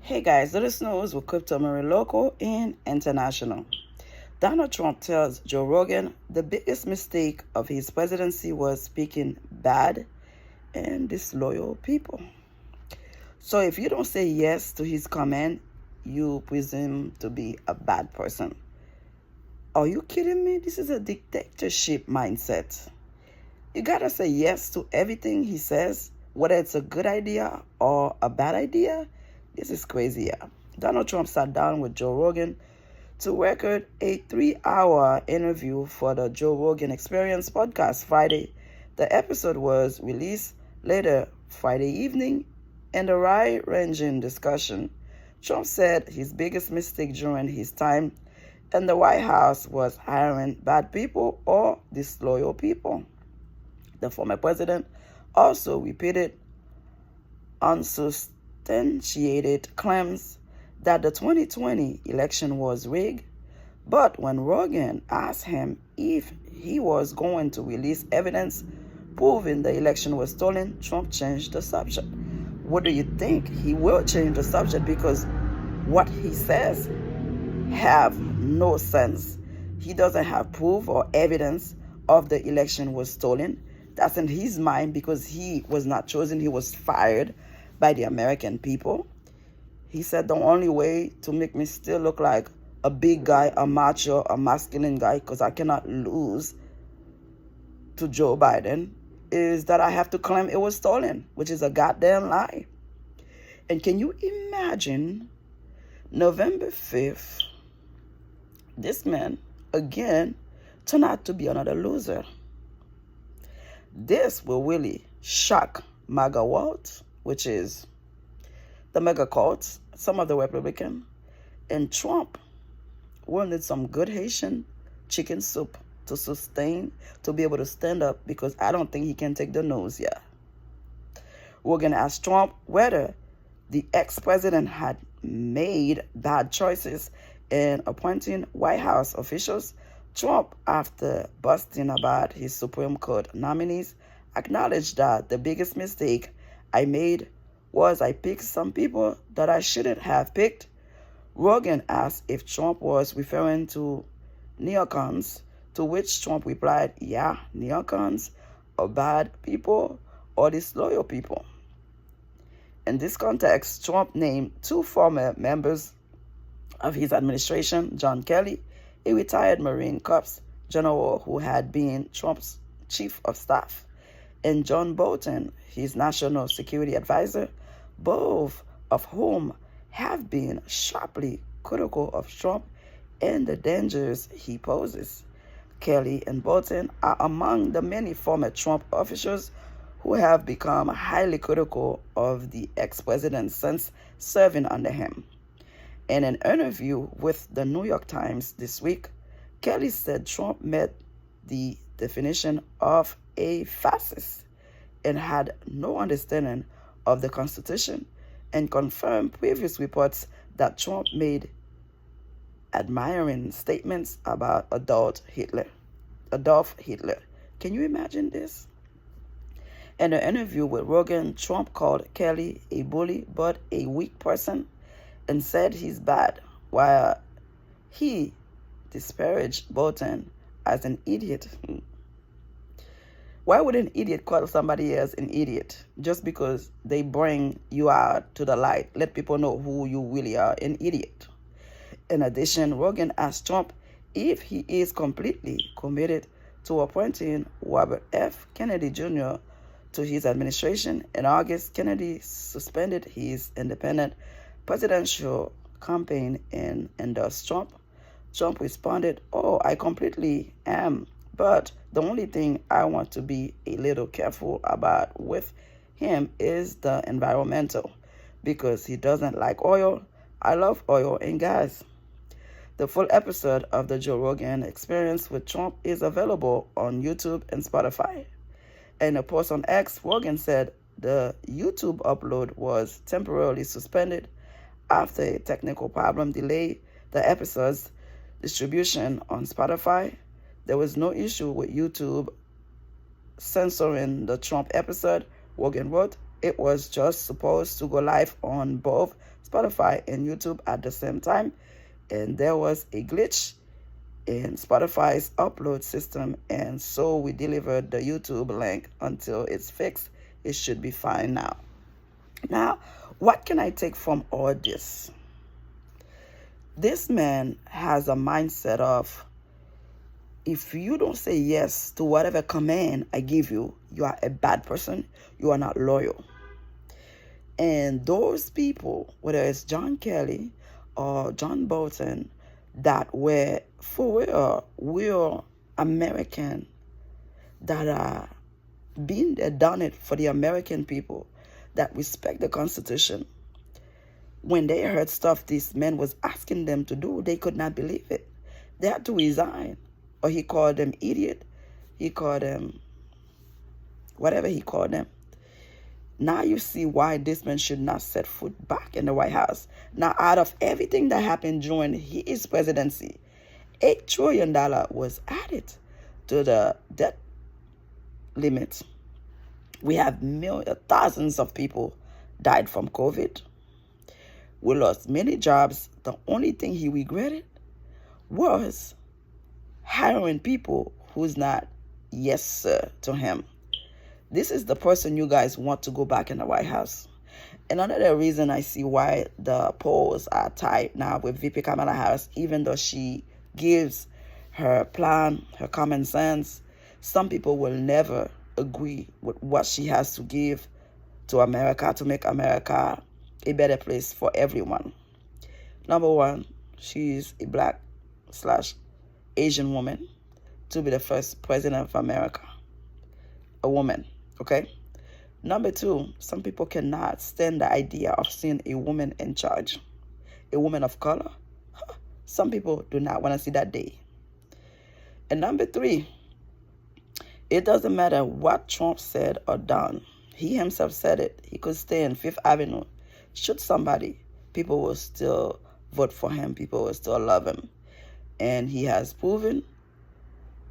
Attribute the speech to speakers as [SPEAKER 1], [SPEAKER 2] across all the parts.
[SPEAKER 1] Hey guys, this news with Crypto Marie local and international. Donald Trump tells Joe Rogan the biggest mistake of his presidency was speaking bad and disloyal people. So if you don't say yes to his comment, you presume to be a bad person. Are you kidding me? This is a dictatorship mindset. You gotta say yes to everything he says, whether it's a good idea or a bad idea. This is crazy, yeah. Donald Trump sat down with Joe Rogan to record a 3-hour interview for the Joe Rogan Experience podcast Friday. The episode was released later Friday evening. In the wide-ranging discussion, Trump said his biggest mistake during his time in the White House was hiring bad people or disloyal people. The former president also repeated unsubstantiated claims that the 2020 election was rigged, but when Rogan asked him if he was going to release evidence proving the election was stolen, Trump changed the subject. What do you think? He will change the subject because what he says have no sense. He doesn't have proof or evidence of the election was stolen. That's in his mind because he was not chosen. He was fired by the American people. He said the only way to make me still look like a big guy, a macho, a masculine guy, because I cannot lose to Joe Biden, is that I have to claim it was stolen, which is a goddamn lie. And can you imagine November 5th, this man, again, turned out to be another loser. This will really shock MAGA world, which is the mega cults, some of the Republican, and Trump will need some good Haitian chicken soup to sustain, to be able to stand up, because I don't think he can take the nose yet. We're going to ask Trump whether the ex-president had made bad choices in appointing White House officials. Trump, after busting about his Supreme Court nominees, acknowledged that the biggest mistake I made was I picked some people that I shouldn't have picked. Rogan asked if Trump was referring to neocons, to which Trump replied, yeah, neocons are bad people or disloyal people. In this context, Trump named 2 former members of his administration, John Kelly, a retired Marine Corps general who had been Trump's chief of staff, and John Bolton, his national security advisor, both of whom have been sharply critical of Trump and the dangers he poses. Kelly and Bolton are among the many former Trump officials who have become highly critical of the ex-president since serving under him. In an interview with the New York Times this week, Kelly said Trump met the definition of a fascist and had no understanding of the Constitution, and confirmed previous reports that Trump made admiring statements about Adolf Hitler. Can you imagine this? In an interview with Rogan, Trump called Kelly a bully but a weak person and said he's bad, while he disparaged Bolton as an idiot. Why would an idiot call somebody else an idiot just because they bring you out to the light, let people know who you really are, an idiot? In addition, Rogan asked Trump if he is completely committed to appointing Robert F. Kennedy Jr. to his administration. In August, Kennedy suspended his independent presidential campaign and endorsed Trump. Trump responded, "Oh, I completely am. But the only thing I want to be a little careful about with him is the environmental, because he doesn't like oil. I love oil and gas." The full episode of the Joe Rogan Experience with Trump is available on YouTube and Spotify. In a post on X, Rogan said the YouTube upload was temporarily suspended after a technical problem delayed the episode's distribution on Spotify. There was no issue with YouTube censoring the Trump episode, Rogan wrote. It was just supposed to go live on both Spotify and YouTube at the same time, and there was a glitch in Spotify's upload system, and so we delivered the YouTube link until it's fixed. It should be fine now. Now, what can I take from all this? This man has a mindset of, if you don't say yes to whatever command I give you, you are a bad person. You are not loyal. And those people, whether it's John Kelly or John Bolton, that were for real American, that are being there, done it for the American people, that respect the Constitution. When they heard stuff this man was asking them to do, they could not believe it. They had to resign. Or he called them idiot. He called them whatever he called them. Now you see why this man should not set foot back in the White House. Now, out of everything that happened during his presidency, $8 trillion was added to the debt limit. We have thousands of people died from COVID. We lost many jobs. The only thing he regretted was hiring people who's not yes sir to him. This is the person you guys want to go back in the White House. And another reason I see why the polls are tight now with VP Kamala Harris, even though she gives her plan, her common sense, some people will never agree with what she has to give to America to make America a better place for everyone. Number one, she's a Black/Asian woman to be the first president of America. A woman, okay? Number two, some people cannot stand the idea of seeing a woman in charge. A woman of color, some people do not want to see that day. And number three, it doesn't matter what Trump said or done. He himself said it. He could stay in Fifth Avenue, shoot somebody. People will still vote for him. People will still love him. And he has proven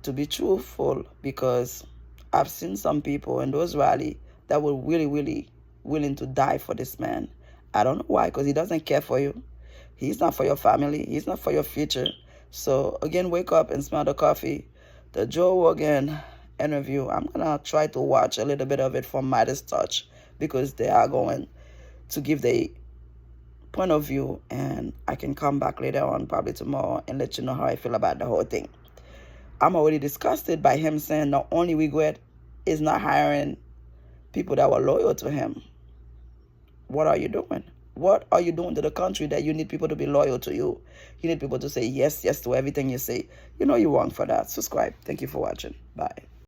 [SPEAKER 1] to be truthful, because I've seen some people in those rallies that were really, really willing to die for this man. I don't know why, because he doesn't care for you. He's not for your family. He's not for your future. So, again, wake up and smell the coffee. The Joe Rogan interview, I'm going to try to watch a little bit of it from Midas Touch, because they are going to give the point of view, and I can come back later on, probably tomorrow, and let you know how I feel about the whole thing. I'm already disgusted by him saying the only regret is not hiring people that were loyal to him. What are you doing? What are you doing to the country that you need people to be loyal to you? You need people to say yes, yes to everything you say. You know you're wrong for that. Subscribe. Thank you for watching. Bye.